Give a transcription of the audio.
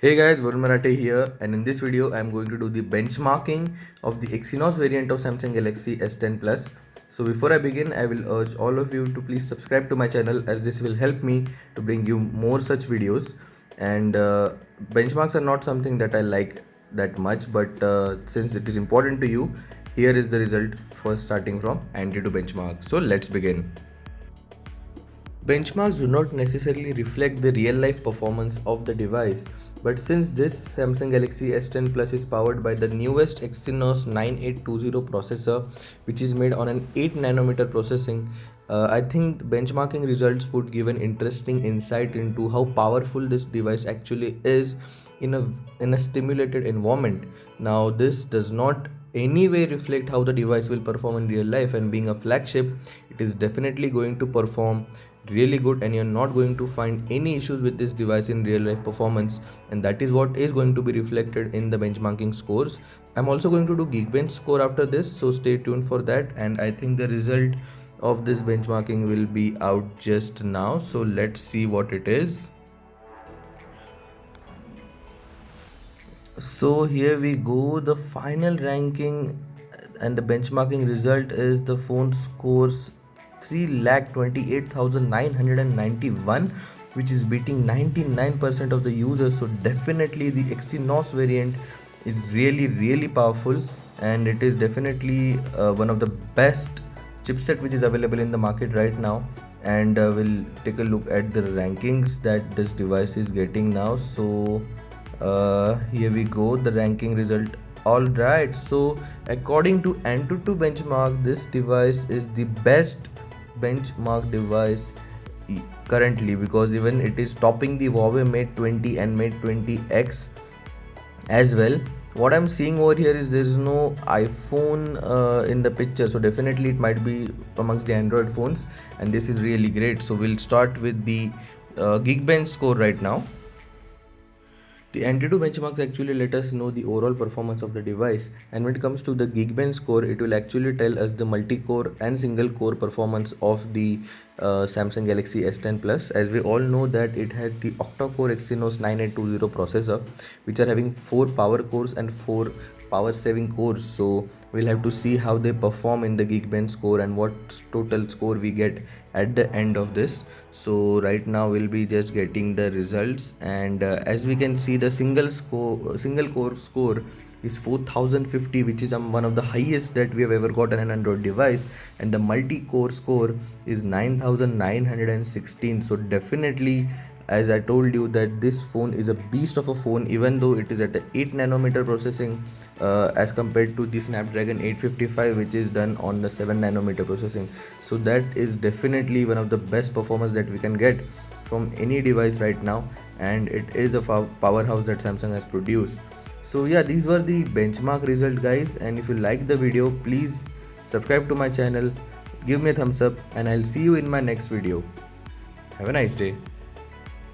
Hey guys, Varun Marathe here, and in this video I am going to do the benchmarking of the Exynos variant of Samsung Galaxy S10 Plus. So before I begin, I will urge all of you to please subscribe to my channel, as this will help me to bring you more such videos. And benchmarks are not something that I like that much, but since it is important to you, here is the result first starting from anti to benchmark. So let's begin. Benchmarks do not necessarily reflect the real life performance of the device, but since this Samsung Galaxy S10 Plus is powered by the newest Exynos 9820 processor, which is made on an 8 nanometer processing, I think benchmarking results would give an interesting insight into how powerful this device actually is in a stimulated environment. Now, this does not any way reflect how the device will perform in real life, and being a flagship, it is definitely going to perform really good, and you're not going to find any issues with this device in real life performance, and that is what is going to be reflected in the benchmarking scores. I'm also going to do Geekbench score after this, so stay tuned for that, and I think the result of this benchmarking will be out just now, so let's see what it is. So here we go, the final ranking and the benchmarking result is the phone scores 3,28,991, which is beating 99% of the users. So definitely the Exynos variant is really powerful, and it is definitely one of the best chipset which is available in the market right now. And we'll take a look at the rankings that this device is getting now. So here we go, the ranking result. All right, so according to Antutu benchmark, this device is the best benchmark device currently, because even it is topping the Huawei Mate 20 and Mate 20X as well. What I'm seeing over here is there's no iPhone in the picture, so definitely it might be amongst the Android phones, and this is really great. So we'll start with the Geekbench score right now. The Antutu benchmarks actually let us know the overall performance of the device, and when it comes to the Geekbench score, it will actually tell us the multi-core and single-core performance of the Samsung Galaxy S10 Plus. As we all know that it has the octa-core Exynos 9820 processor, which are having 4 power cores and 4 power saving cores. So we'll have to see how they perform in the Geekbench score and what total score we get at the end of this. So right now we'll be just getting the results, and as we can see, the single core score is 4050, which is one of the highest that we have ever got on an Android device, and the multi-core score is 9916. So definitely, as I told you, that this phone is a beast of a phone, even though it is at a 8 nanometer processing as compared to the Snapdragon 855, which is done on the 7 nanometer processing. So that is definitely one of the best performance that we can get from any device right now, and it is a powerhouse that Samsung has produced. So yeah, these were the benchmark result, guys, and if you like the video, please subscribe to my channel, give me a thumbs up, and I'll see you in my next video. Have a nice day.